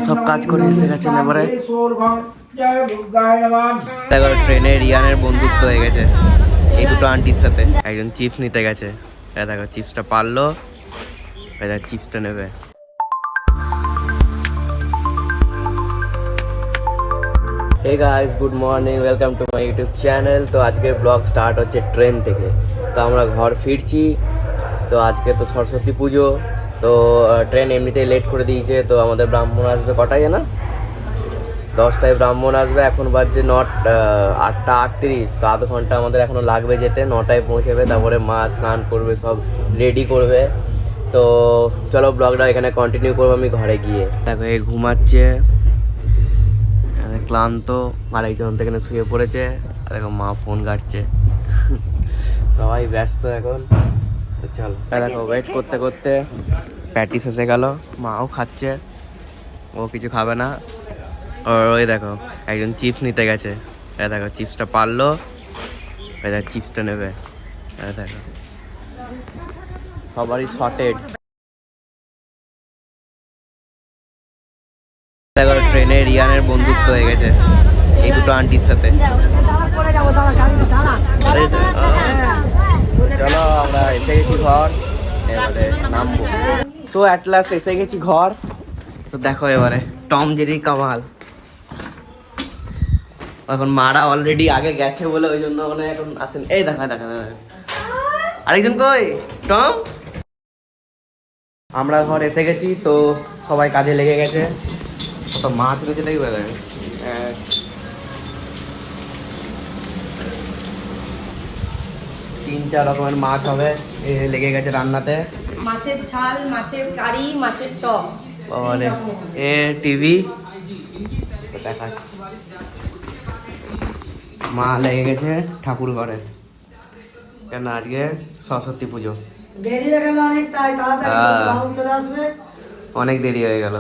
সব কাজ করে এসে গেছেন এবারে। দেখো ট্রেনে রিয়ানের বন্ধুত্ব হয়ে গেছে এই দুটো আন্টির সাথে। একজন চিপস নিতে গেছে, দেখো চিপসটা পারলো, চিপসটা নেবে। Hey guys, good morning, welcome to my YouTube channel. তো আজকের ব্লগ স্টার্ট হচ্ছে ট্রেন থেকে। তো আমরা ঘর ফিরছি। তো আজকে তো সরস্বতী পুজো, তো ট্রেন এমনিতেই লেট করে দিয়েছে। তো আমাদের ব্রাহ্মণ আসবে কটায় না, 10টায় ব্রাহ্মণ আসবে। এখন বাজছে 8:38। তো আধ ঘন্টা আমাদের এখনো লাগবে যেতে। 9টায় পৌঁছাবে, তারপরে মা স্নান করবে, সব রেডি করবে। তো চলো ব্লগটা এখানে কন্টিনিউ করবো আমি ঘরে গিয়ে। দেখো এই ঘুমাচ্ছে, ক্লান্ত, আরেকজন এখানে শুয়ে পড়েছে। আর দেখো মা ফোন ঘাটছে। সবাই ব্যস্ত এখন। তো চলো, দেখো ওয়েট করতে করতে প্যাটিস এসে গেল, মাও খাচ্ছে, ও কিছু খাবে না। ওই দেখো একজন চিপস নিতে গেছে, দেখো চিপসটা পারলো, চিপসটা নেবে। দেখো সবারই শর্টেড। দেখো ট্রেনে রিয়ানের বন্ধুত্ব হয়ে গেছে এই দুটো আন্টির সাথে। চলো আমরা এসে গেছি ঘর, এবারে নামবো। সো অ্যাট লাস্ট এসে গেছি ঘর। তো দেখো এবারে টম জেরি কামাল। এখন মারা অলরেডি আগে গেছে বলে ওই জন্য মানে এখন আসেন। এই দেখা দেখা আরেকজন কই, টম। আমরা ঘর এসে গেছি, তো সবাই কাজে লেগে গেছে। কত মাছ রয়েছে দেখবে, 3-4 রকমের মাছ হবে, লেগে গেছে রান্নাতে। মাছের ঝাল, মাছের কারি, মাছের টক। এ টিভি দেখা, মা লেগে গেছে ঠাকুর ঘরে, কেন আজকে সরস্বতী পুজো। অনেক দেরি হয়ে গেল।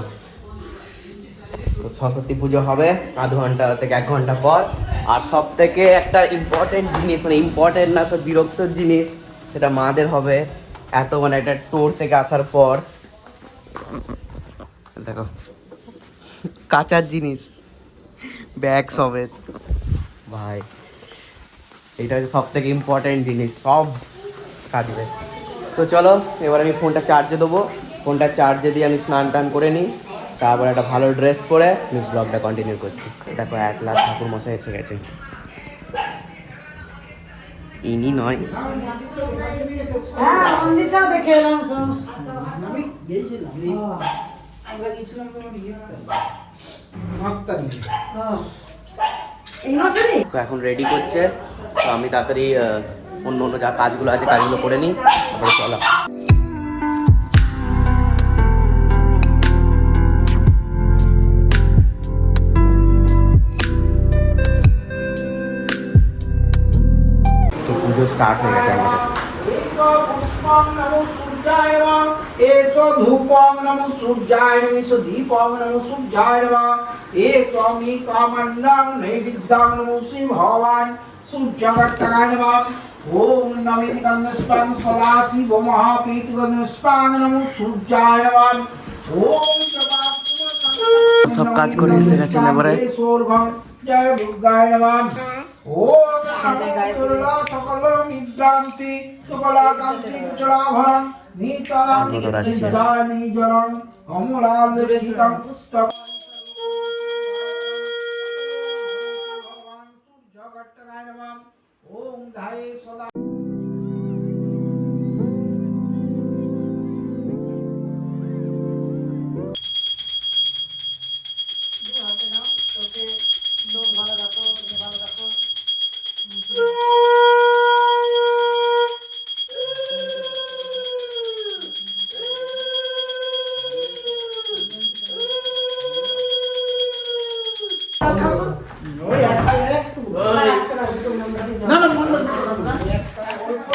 তো সরস্বতী পুজো হবে আধ ঘন্টা থেকে 1 ঘন্টা পর। আর সব থেকে একটা ইম্পর্টেন্ট জিনিস, মানে ইম্পর্টেন্ট না, সব বিরক্তর জিনিস, সেটা মাদের হবে। এত মানে একটা টোর থেকে আসার পর দেখো কাঁচার জিনিস, ব্যাগ সমেত ভাই, এইটা হচ্ছে সব থেকে ইম্পর্টেন্ট জিনিস, সব কাজবে। তো চলো এবার আমি ফোনটা চার্জে দেবো। ফোনটা চার্জে দিয়ে আমি স্নান টান করে নিই, তারপর একটা ভালো ড্রেস পরে আমি ব্লগটা কন্টিনিউ করছি। দেখো এক লাখ ঠাকুর মশাই এসে গেছে। ইনি নয়, তো এখন রেডি করছে। তো আমি তাড়াতাড়ি অন্য অন্য যা কাজগুলো আছে কাজগুলো করে নিই, তারপরে চলো। তো পুজো স্টার্ট হয়ে গেছে আমাদের। পুষ্পং নমো সূর্যায় নমঃ, এসো ধূপং নমো সূর্যায় নমঃ, এসো দীপং নমো সূর্যায় নমঃ, এসো মি কামন্ডং নৈবেদ্যং নমো শ্রী ভগবান সূর্যগত্তায় নমঃ। ওম নমিতি কন্যস্পাং সদাশি ও মহাপীতি কন্যস্পাং নমো সূর্যায় নমঃ। ওম সব কাজ করে এসে গেছেন এবারে। জয় দুর্গায় নমঃ। ওম দুর্গা সকল নিভ্রান্তি সকলা কান্তি কুচলাভরণ নিতরাং নিজরং কমলালক্ষিতং পুস্তক ভগবান সূর্যগট্টায় নমঃ। ওম ধায়ে সদা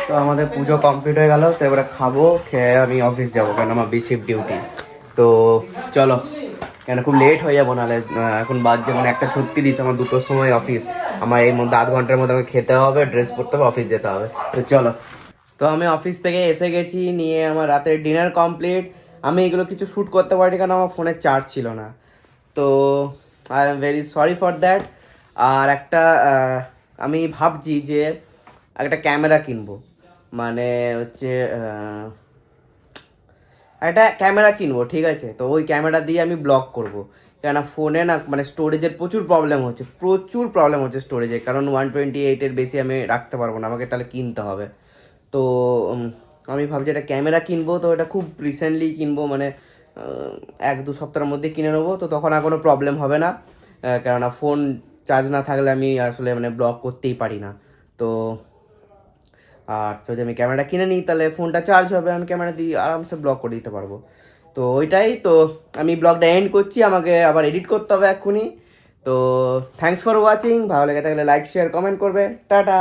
তো আমাদের পুজো কমপ্লিট হয়ে গেল। তো এবারে খাবো, খেয়ে আমি অফিস যাবো, কারণ আমার শিফট ডিউটি। তো চলো, কেন খুব লেট হয়ে যাবো নাহলে। এখন বাজছে মানে 1:36, আমার 2টোর সময় অফিস। আমার এই মধ্যে আধ ঘন্টার মধ্যে আমাকে খেতে হবে, ড্রেস পরতে হবে, অফিস যেতে হবে। তো চলো। তো আমি অফিস থেকে এসে গেছি, নিয়ে আমার রাতের ডিনার কমপ্লিট। আমি এগুলো কিছু শ্যুট করতে পারিনি কারণ আমার ফোনের চার্জ ছিল না। তো I am very sorry for that. আর একটা আমি ভাবছি যে একটা ক্যামেরা কিনবো, মানে হচ্ছে একটা ক্যামেরা কিনবো, ঠিক আছে? তো ওই ক্যামেরা দিয়ে আমি ব্লগ করব, কেননা ফোনে না মানে স্টোরেজের প্রচুর প্রবলেম হচ্ছে স্টোরেজে, কারণ 128-এর বেশি আমি রাখতে পারবো না, আমাকে তাহলে কিনতে হবে। তো আমি ভাবছি একটা ক্যামেরা কিনবো, তো এটা খুব রিসেন্টলি কিনবো, মানে 1-2 সপ্তাহের মধ্যে কিনে নেবো, তো তখন আর কোনো প্রবলেম হবে না, কেননা ফোন চার্জ না থাকলে আমি আসলে মানে ব্লগ করতেই পারি না। তো আর যদি আমি ক্যামেরাটা কিনে নিই তাহলে ফোনটা চার্জ হবে, আমি ক্যামেরা দিয়ে আরামসে ব্লগ করে দিতে পারবো। তো ওইটাই তো, আমি ব্লগটা এন্ড করছি, আমাকে আবার এডিট করতে হবে এক্ষুনি। তো থ্যাঙ্কস ফর ওয়াচিং, ভালো লেগে থাকলে লাইক শেয়ার কমেন্ট করবে, টাটা।